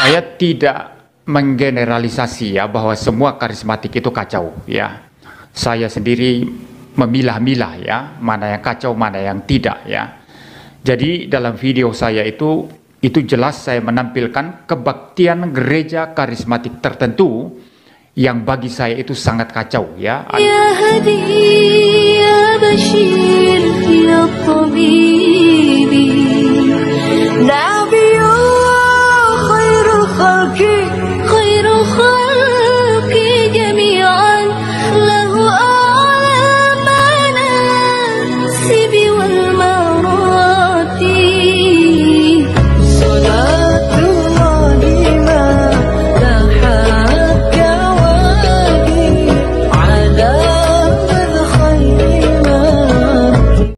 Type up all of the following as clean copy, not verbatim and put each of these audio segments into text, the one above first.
Saya tidak menggeneralisasi ya bahwa semua karismatik itu kacau ya. Saya sendiri memilah-milah ya, mana yang kacau, mana yang tidak ya. Jadi dalam video saya itu jelas saya menampilkan kebaktian gereja karismatik tertentu yang bagi saya itu sangat kacau ya. Ya Hadi, ya Bashir, ya Tabibi, Nabiyullah khairul khalqi, khairul khalqi jami'an, lahu a'la manasibi wal marati. Salatullahi ma lahat kawadi ala man khairi mati.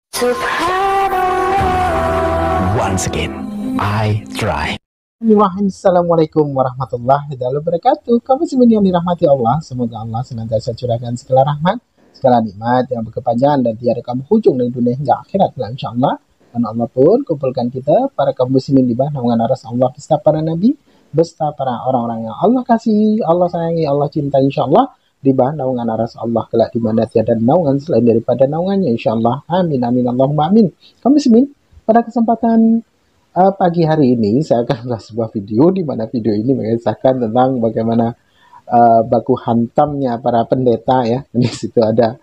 Once again, I try. Assalamualaikum warahmatullahi wabarakatuh. Kamu semua yang dirahmati Allah, semoga Allah senantiasa curahkan segala rahmat, segala nikmat yang berkepanjangan dan tiada kamu hujung dari dunia hingga akhirat. Insyaallah, dan Allah pun kumpulkan kita para kaum muslimin di bawah naungan aras Allah beserta para nabi, beserta para orang-orang yang Allah kasih, Allah sayangi, Allah cinta, insyaallah di bawah naungan aras Allah kelak di mana tiada naungan selain daripada naungannya, insyaallah. Amin amin Allahumma amin. Kaum muslimin, pada kesempatan pagi hari ini saya akan membuat sebuah video di mana video ini mengisahkan tentang bagaimana baku hantamnya para pendeta ya. Di situ ada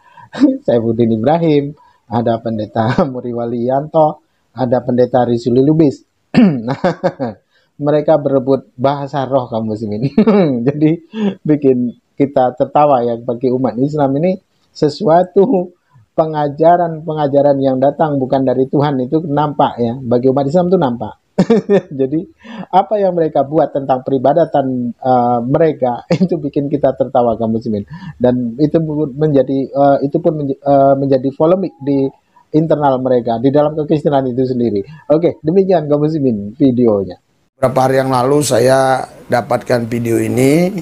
Saifuddin Ibrahim, ada pendeta Muri Walianto, ada pendeta Rizuli Lubis. Nah, mereka berebut bahasa roh kaum muslimin. Jadi bikin kita tertawa ya, bagi umat Islam ini sesuatu pengajaran yang datang bukan dari Tuhan itu nampak ya, bagi umat Islam itu nampak. Jadi apa yang mereka buat tentang peribadatan mereka itu bikin kita tertawa kaum muslimin, dan itu pun menjadi polemik di internal mereka di dalam kekristenan itu sendiri. Oke, demikian kaum muslimin videonya. Beberapa hari yang lalu saya dapatkan video ini.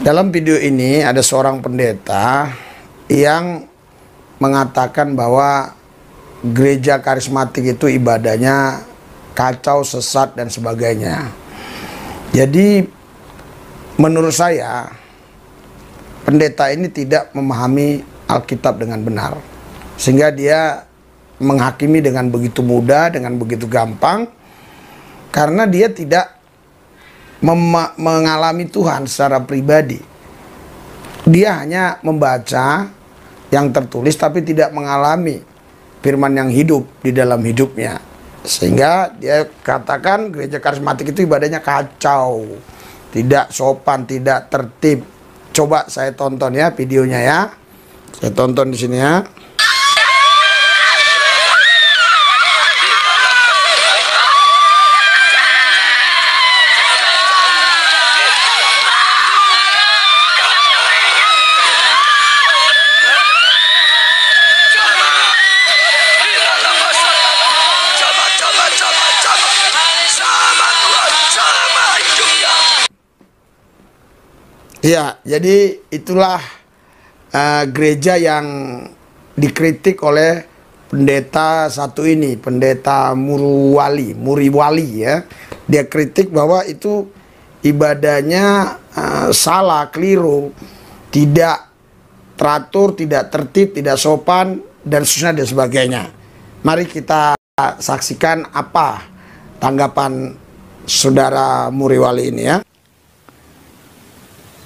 Dalam video ini ada seorang pendeta yang mengatakan bahwa gereja karismatik itu ibadahnya kacau, sesat, dan sebagainya. Jadi menurut saya pendeta ini tidak memahami Alkitab dengan benar, sehingga dia menghakimi dengan begitu mudah, dengan begitu gampang, karena dia tidak mengalami Tuhan secara pribadi. Dia hanya membaca yang tertulis tapi tidak mengalami firman yang hidup di dalam hidupnya, sehingga dia katakan gereja karismatik itu ibadahnya kacau, tidak sopan, tidak tertib. Coba saya tonton ya videonya ya, saya tonton di sini ya. Ya, jadi itulah gereja yang dikritik oleh pendeta satu ini, pendeta Muri Wali ya. Dia kritik bahwa itu ibadahnya salah, keliru, tidak teratur, tidak tertib, tidak sopan, dan seterusnya dan sebagainya. Mari kita saksikan apa tanggapan saudara Muri Wali ini ya.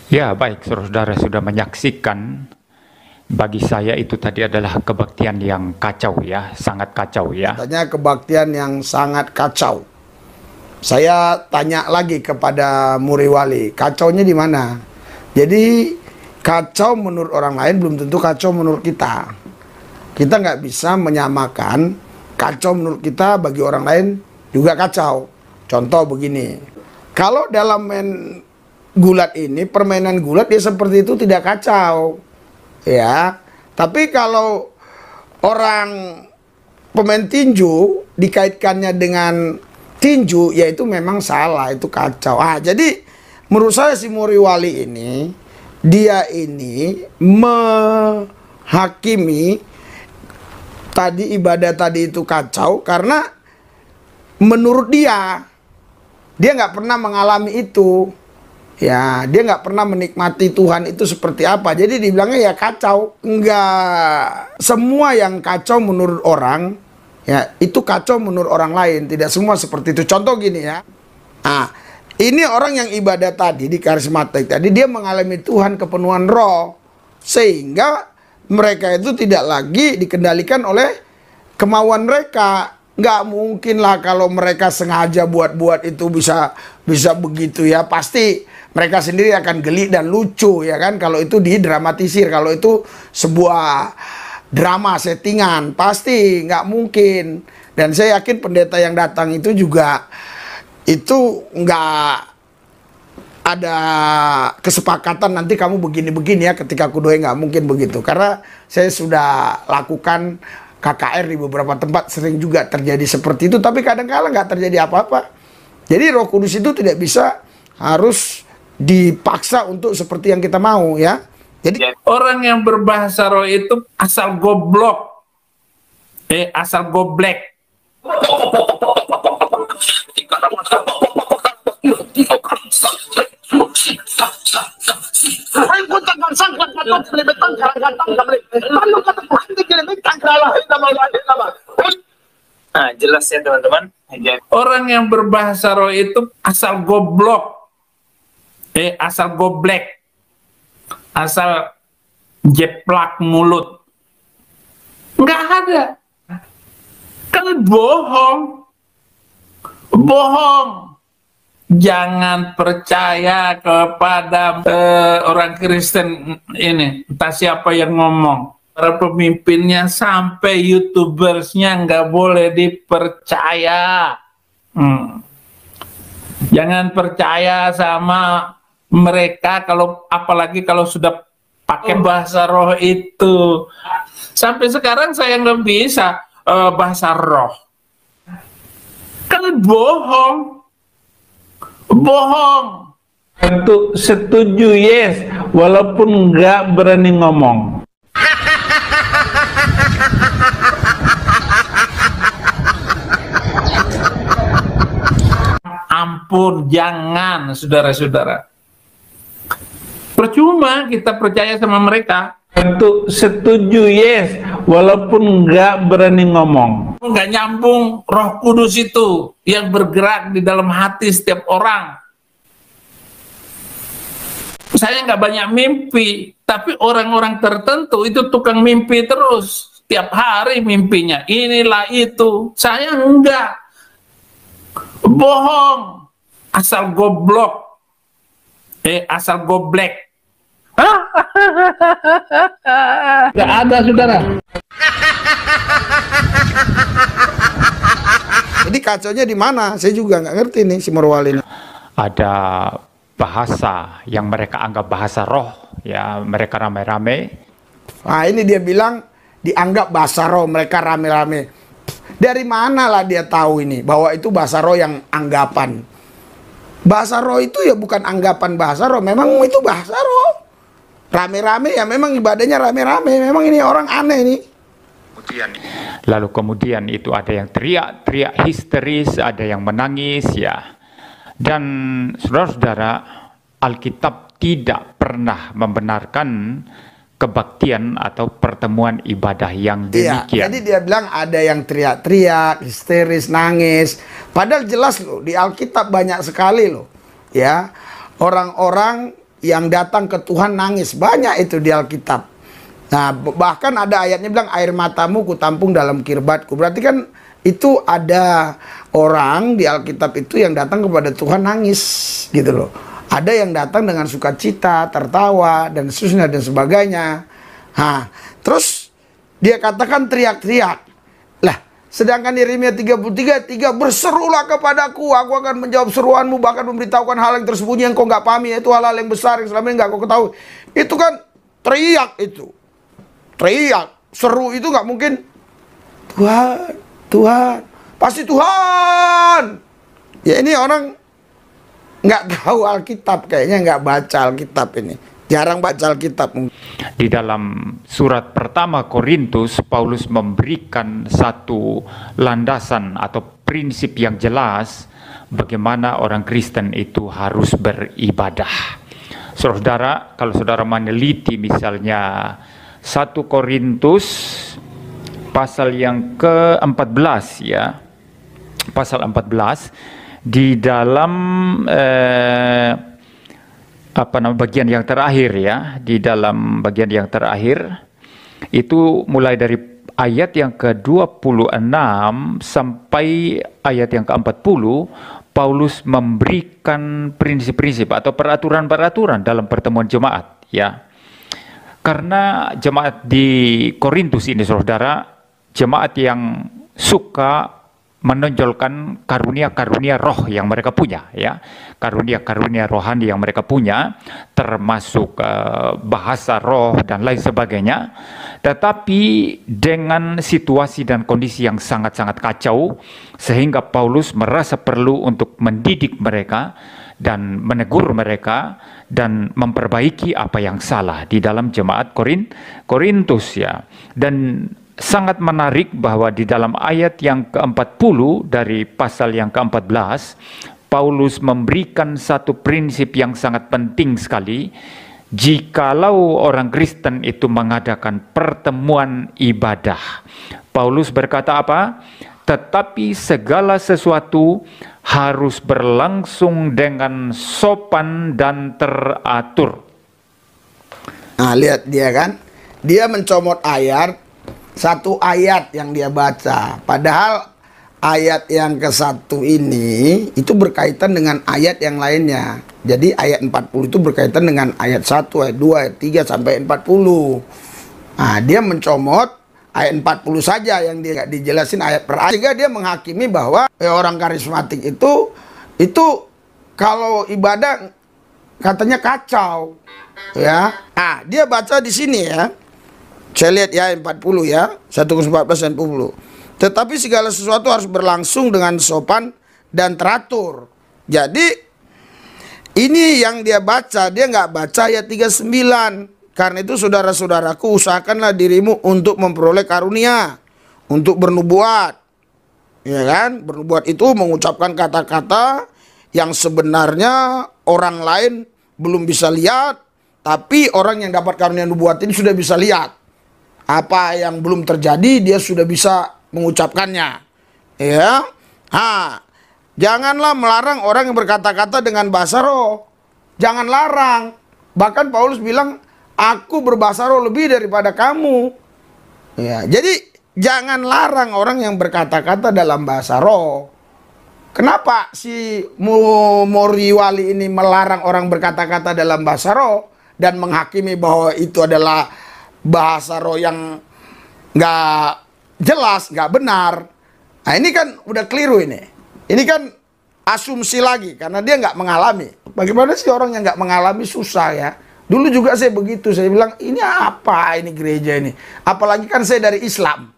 Ya baik, saudara sudah menyaksikan. Bagi saya itu tadi adalah kebaktian yang kacau ya, sangat kacau ya. Katanya kebaktian yang sangat kacau. Saya tanya lagi kepada Muri Wali, kacaunya di mana? Jadi kacau menurut orang lain belum tentu kacau menurut kita. Kita nggak bisa menyamakan kacau menurut kita bagi orang lain juga kacau. Contoh begini, kalau dalam gulat ini, permainan gulat ya seperti itu tidak kacau ya. Tapi kalau orang pemain tinju dikaitkannya dengan tinju, ya itu memang salah, itu kacau. Jadi menurut saya si Muri Wali ini, dia ini menghakimi tadi ibadah tadi itu kacau karena menurut dia Dia nggak pernah mengalami itu. Ya, dia nggak pernah menikmati Tuhan itu seperti apa. Jadi dibilangnya ya kacau. Enggak. Semua yang kacau menurut orang, ya itu kacau menurut orang lain. Tidak semua seperti itu. Contoh gini ya. Nah, ini orang yang ibadah tadi di karismatik tadi, dia mengalami Tuhan kepenuhan roh. Sehingga mereka itu tidak lagi dikendalikan oleh kemauan mereka. Nggak mungkin lah kalau mereka sengaja buat-buat itu bisa begitu ya. Pasti mereka sendiri akan geli dan lucu ya kan. Kalau itu didramatisir, kalau itu sebuah drama settingan, pasti nggak mungkin. Dan saya yakin pendeta yang datang itu juga itu nggak ada kesepakatan nanti kamu begini-begini ya, ketika aku doain, nggak mungkin begitu. Karena saya sudah lakukan KKR di beberapa tempat, sering juga terjadi seperti itu, tapi kadang-kadang nggak terjadi apa-apa. Jadi Roh Kudus itu tidak bisa harus dipaksa untuk seperti yang kita mau ya. Jadi orang yang berbahasa roh itu asal goblok, asal goblek. Nah, jelas ya teman-teman. Orang yang berbahasa roh itu asal goblok, asal goblek, asal jeplak mulut. Nggak ada. Kan bohong. Bohong. Jangan percaya kepada orang Kristen ini, entah siapa yang ngomong. Para pemimpinnya sampai YouTubersnya nggak boleh dipercaya. Jangan percaya sama mereka, kalau apalagi kalau sudah pakai bahasa roh itu. Sampai sekarang saya nggak bisa bahasa roh. Kan bohong. Bohong. Itu setuju yes, walaupun nggak berani ngomong. Ampun, jangan saudara-saudara. Percuma kita percaya sama mereka. Itu setuju yes, walaupun nggak berani ngomong. Nggak nyambung. Roh Kudus itu yang bergerak di dalam hati setiap orang. Saya nggak banyak mimpi, tapi orang-orang tertentu itu tukang mimpi terus. Tiap hari mimpinya inilah itu. Saya enggak. Bohong. Asal goblok. Asal goblek. Gak ada saudara. Jadi kacaunya di mana? Saya juga nggak ngerti nih si Morwali ini. Ada bahasa yang mereka anggap bahasa roh, ya mereka rame-rame. Nah ini dia bilang dianggap bahasa roh, mereka rame-rame. Dari mana lah dia tahu ini bahwa itu bahasa roh yang anggapan? Bahasa roh itu ya bukan anggapan bahasa roh, memang itu bahasa roh. Rame-rame ya memang ibadahnya rame-rame, memang ini orang aneh nih. Lalu kemudian itu ada yang teriak-teriak histeris, ada yang menangis ya. Dan saudara-saudara, Alkitab tidak pernah membenarkan kebaktian atau pertemuan ibadah yang demikian. Iya, jadi dia bilang ada yang teriak-teriak, histeris, nangis. Padahal jelas loh, di Alkitab banyak sekali loh. Ya, orang-orang yang datang ke Tuhan nangis, banyak itu di Alkitab. Nah, bahkan ada ayatnya bilang air matamu kutampung dalam kirbatku. Berarti kan itu ada orang di Alkitab itu yang datang kepada Tuhan nangis gitu loh. Ada yang datang dengan sukacita, tertawa dan seterusnya dan sebagainya. Nah, terus dia katakan teriak-teriak. Lah, sedangkan Yeremia 33:3 berserulah kepadaku, aku akan menjawab seruanmu, bahkan memberitahukan hal yang tersembunyi yang kau nggak pahami, yaitu hal-hal yang besar yang selama ini nggak kau ketahui. Itu kan teriak itu. Teriak, seru itu nggak mungkin. Tuhan, Tuhan, pasti Tuhan. Ya ini orang nggak tahu Alkitab, kayaknya nggak baca Alkitab ini. Jarang baca Alkitab. Di dalam surat pertama Korintus, Paulus memberikan satu landasan atau prinsip yang jelas bagaimana orang Kristen itu harus beribadah. Saudara, kalau saudara meneliti misalnya 1 Korintus pasal yang ke-14 ya, pasal 14 di dalam bagian yang terakhir ya, di dalam bagian yang terakhir itu mulai dari ayat yang ke-26 sampai ayat yang ke-40, Paulus memberikan prinsip-prinsip atau peraturan-peraturan dalam pertemuan jemaat ya. Karena jemaat di Korintus ini saudara, jemaat yang suka menonjolkan karunia-karunia roh yang mereka punya ya, karunia-karunia rohani yang mereka punya, termasuk bahasa roh dan lain sebagainya. Tetapi dengan situasi dan kondisi yang sangat-sangat kacau, sehingga Paulus merasa perlu untuk mendidik mereka dan menegur mereka dan memperbaiki apa yang salah di dalam jemaat Korintus ya. Dan sangat menarik bahwa di dalam ayat yang ke-40 dari pasal yang ke-14, Paulus memberikan satu prinsip yang sangat penting sekali. Jikalau orang Kristen itu mengadakan pertemuan ibadah, Paulus berkata apa? Tetapi segala sesuatu harus berlangsung dengan sopan dan teratur. Nah, lihat dia kan, dia mencomot satu ayat yang dia baca. Padahal ayat yang ke-1 ini itu berkaitan dengan ayat yang lainnya. Jadi ayat 40 itu berkaitan dengan ayat 1, ayat 2, ayat 3 sampai 40. Nah, dia mencomot ayat 40 saja yang dia dijelasin ayat per ayat. Sehingga dia menghakimi bahwa orang karismatik itu kalau ibadah katanya kacau. Ya. Nah, dia baca di sini ya. Saya lihat ya ayat 40 ya, 1-14 dan 40. Tetapi segala sesuatu harus berlangsung dengan sopan dan teratur. Jadi ini yang dia baca, dia nggak baca ayat 39. Karena itu saudara-saudaraku, usahakanlah dirimu untuk memperoleh karunia, untuk bernubuat. Ya kan? Bernubuat itu mengucapkan kata-kata yang sebenarnya orang lain belum bisa lihat, tapi orang yang dapat karunia nubuat ini sudah bisa lihat. Apa yang belum terjadi dia sudah bisa mengucapkannya. Ya. Janganlah melarang orang yang berkata-kata dengan bahasa roh. Jangan larang. Bahkan Paulus bilang, aku berbahasa roh lebih daripada kamu. Ya, jadi jangan larang orang yang berkata-kata dalam bahasa roh. Kenapa si Muriwali ini melarang orang berkata-kata dalam bahasa roh dan menghakimi bahwa itu adalah bahasa roh yang nggak jelas, nggak benar? Nah, ini kan udah keliru ini. Ini kan asumsi lagi karena dia nggak mengalami. Bagaimana sih orang yang nggak mengalami? Susah ya. Dulu juga saya begitu, saya bilang ini apa ini gereja ini? Apalagi kan saya dari Islam.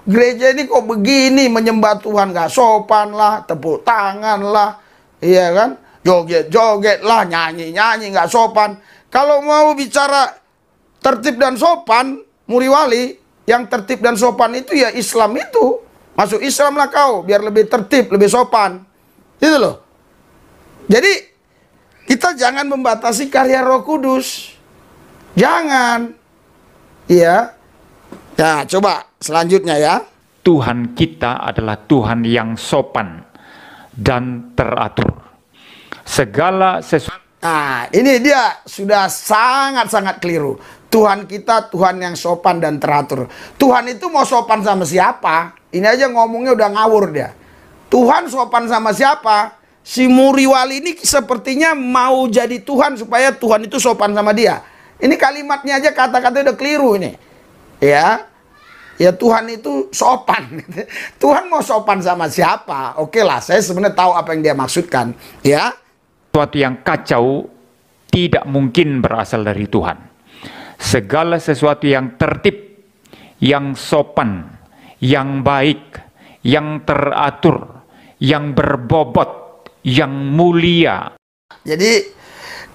Gereja ini kok begini, menyembah Tuhan gak sopan lah, tepuk tangan lah, iya kan? Joget-joget lah, nyanyi-nyanyi gak sopan. Kalau mau bicara tertib dan sopan, Muriwali, yang tertib dan sopan itu ya Islam itu. Masuk Islam lah kau, biar lebih tertib, lebih sopan. Itu loh. Jadi kita jangan membatasi karya Roh Kudus. Jangan. Iya. Nah, coba selanjutnya ya. Tuhan kita adalah Tuhan yang sopan dan teratur. Segala sesuatu. Nah, ini dia sudah sangat-sangat keliru. Tuhan kita Tuhan yang sopan dan teratur. Tuhan itu mau sopan sama siapa? Ini aja ngomongnya udah ngawur dia. Tuhan sopan sama siapa? Si Muriwali ini sepertinya mau jadi Tuhan supaya Tuhan itu sopan sama dia. Ini kalimatnya aja kata-katanya udah keliru ini. Ya. Ya Tuhan itu sopan. Tuhan mau sopan sama siapa? Oke lah, saya sebenarnya tahu apa yang dia maksudkan. Ya. Sesuatu yang kacau tidak mungkin berasal dari Tuhan. Segala sesuatu yang tertib, yang sopan, yang baik, yang teratur, yang berbobot, yang mulia. Jadi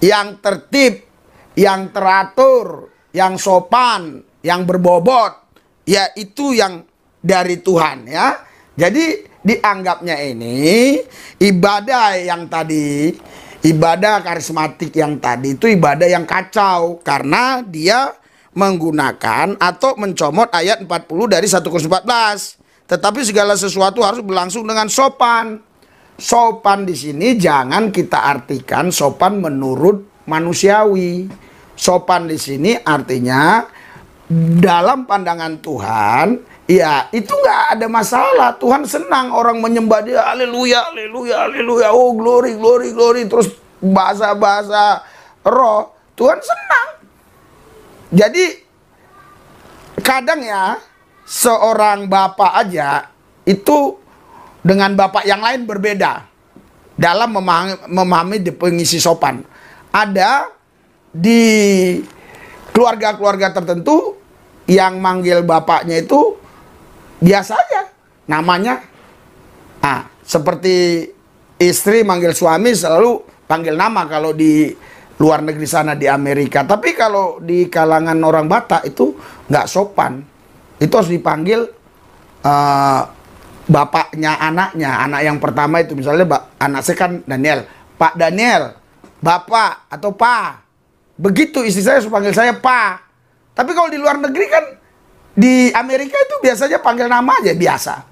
yang tertib, yang teratur, yang sopan, yang berbobot, ya itu yang dari Tuhan ya. Jadi dianggapnya ini ibadah yang tadi, ibadah karismatik yang tadi itu ibadah yang kacau karena dia menggunakan atau mencomot ayat 40 dari 1 Korintus 14. Tetapi segala sesuatu harus berlangsung dengan sopan. Sopan di sini jangan kita artikan sopan menurut manusiawi. Sopan di sini artinya dalam pandangan Tuhan, ya itu nggak ada masalah. Tuhan senang orang menyembah dia, haleluya, haleluya, haleluya, oh glory, glory, glory, terus bahasa-bahasa roh. Tuhan senang. Jadi kadang ya seorang bapak aja itu dengan bapak yang lain berbeda dalam memahami definisi sopan. Ada di keluarga-keluarga tertentu yang manggil bapaknya itu biasa aja namanya. Seperti istri manggil suami selalu panggil nama kalau di luar negeri sana di Amerika. Tapi kalau di kalangan orang Batak itu nggak sopan. Itu harus dipanggil bapaknya anaknya. Anak yang pertama itu misalnya anak saya kan Daniel. Pak Daniel, Bapak atau Pa. Begitu istri saya harus panggil saya Pa. Tapi kalau di luar negeri kan di Amerika itu biasanya panggil nama aja biasa.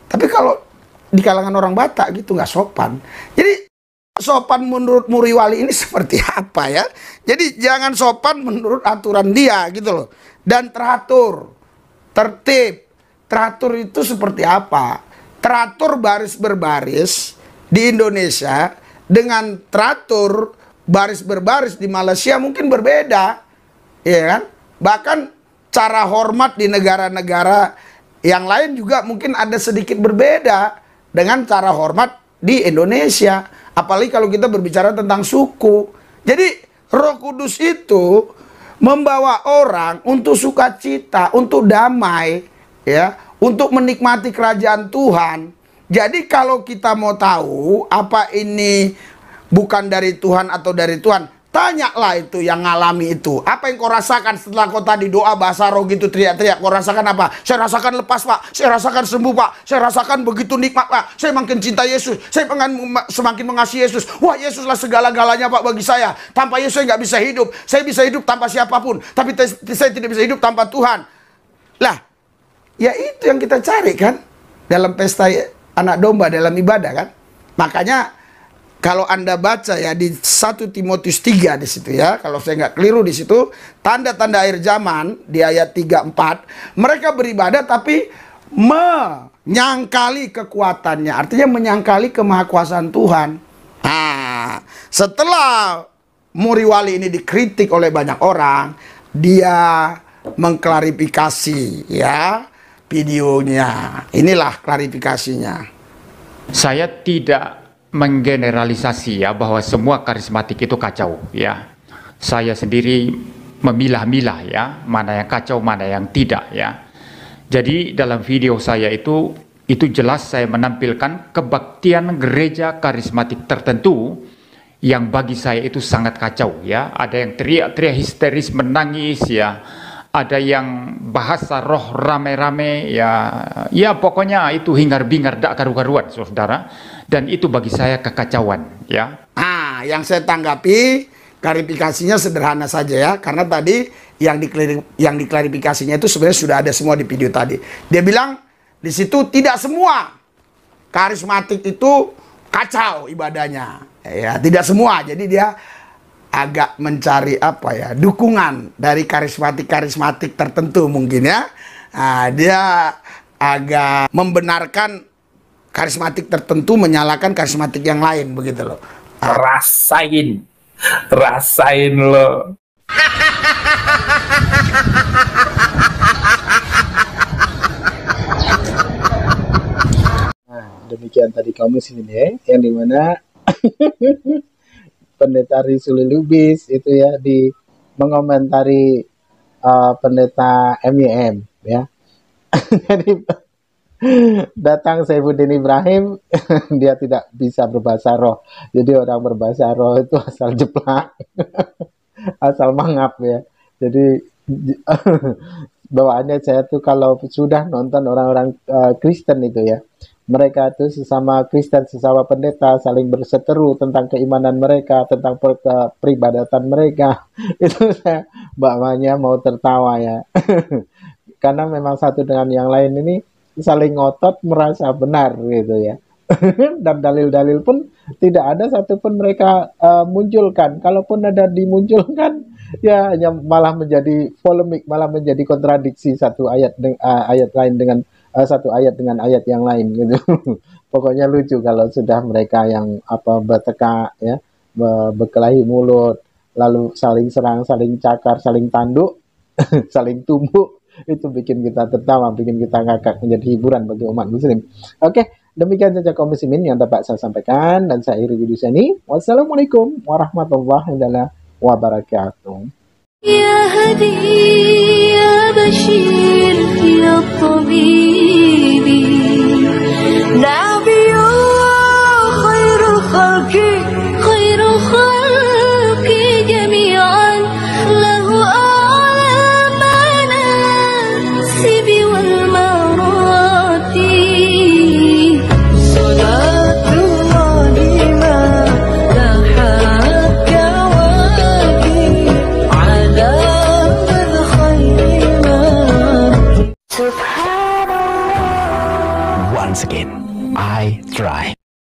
Tapi kalau di kalangan orang Batak gitu nggak sopan. Jadi sopan menurut Muriwali ini seperti apa ya? Jadi jangan sopan menurut aturan dia gitu loh. Dan teratur, tertib. Teratur itu seperti apa? Teratur baris berbaris di Indonesia dengan teratur baris berbaris di Malaysia mungkin berbeda, ya kan? Bahkan cara hormat di negara-negara yang lain juga mungkin ada sedikit berbeda dengan cara hormat di Indonesia. Apalagi kalau kita berbicara tentang suku. Jadi Roh Kudus itu membawa orang untuk sukacita, untuk damai, ya, untuk menikmati kerajaan Tuhan. Jadi kalau kita mau tahu apa ini bukan dari Tuhan atau dari Tuhan, tanyalah itu yang ngalami itu. Apa yang kau rasakan setelah kau tadi doa bahasa roh gitu teriak-teriak? Kau rasakan apa? Saya rasakan lepas, Pak. Saya rasakan sembuh, Pak. Saya rasakan begitu nikmat, Pak. Saya makin cinta Yesus. Saya semakin mengasihi Yesus. Wah, Yesuslah segala-galanya, Pak, bagi saya. Tanpa Yesus saya nggak bisa hidup. Saya bisa hidup tanpa siapapun. Tapi saya tidak bisa hidup tanpa Tuhan. Lah, ya itu yang kita cari kan? Dalam pesta anak domba, dalam ibadah kan? Makanya kalau Anda baca ya di 1 Timotius 3 di situ ya, kalau saya nggak keliru di situ, tanda-tanda akhir zaman di ayat 3-4, mereka beribadah tapi menyangkali kekuatannya, artinya menyangkali kemahakuasaan Tuhan. Setelah Muriwali ini dikritik oleh banyak orang, dia mengklarifikasi ya videonya. Inilah klarifikasinya. Saya tidak menggeneralisasi ya bahwa semua karismatik itu kacau ya. Saya sendiri memilah-milah ya, mana yang kacau, mana yang tidak ya. Jadi dalam video saya itu jelas saya menampilkan kebaktian gereja karismatik tertentu yang bagi saya itu sangat kacau ya. Ada yang teriak-teriak histeris menangis ya. Ada yang bahasa roh rame-rame ya. Ya pokoknya itu hingar-bingar dak karu-karuan saudara. Dan itu bagi saya kekacauan ya. Yang saya tanggapi klarifikasinya sederhana saja ya, karena tadi yang diklarifikasinya itu sebenarnya sudah ada semua di video tadi. Dia bilang di situ tidak semua karismatik itu kacau ibadahnya. Ya, tidak semua. Jadi dia agak mencari apa ya, dukungan dari karismatik tertentu mungkin ya. Dia agak membenarkan karismatik tertentu menyalahkan karismatik yang lain begitu loh. Rasain lo. Demikian tadi kamu sini ya, yang dimana Pendeta Rizuli Lubis itu ya di mengomentari pendeta MYM ya. Jadi datang Saifuddin Ibrahim, dia tidak bisa berbahasa roh. Jadi orang berbahasa roh itu asal jeplak, asal mangap ya. Jadi bawaannya saya tuh kalau sudah nonton orang-orang Kristen itu ya, mereka itu sesama Kristen, sesama pendeta saling berseteru tentang keimanan mereka, tentang peribadatan mereka. Itu saya mbaknya mau tertawa ya. Karena memang satu dengan yang lain ini saling ngotot merasa benar gitu ya. Dan dalil-dalil pun tidak ada satupun mereka munculkan. Kalaupun ada dimunculkan, ya hanya malah menjadi polemik, malah menjadi kontradiksi satu ayat ayat lain dengan satu ayat dengan ayat yang lain gitu. Pokoknya lucu kalau sudah mereka yang berteka ya, berkelahi mulut, lalu saling serang, saling cakar, saling tanduk, saling tumbuk. Itu bikin kita tertawa, bikin kita ngakak, menjadi hiburan bagi umat muslim. Oke, demikian saja kaum muslimin yang dapat saya sampaikan dan saya akhiri video ini. Wassalamualaikum warahmatullahi wabarakatuh. يا هدي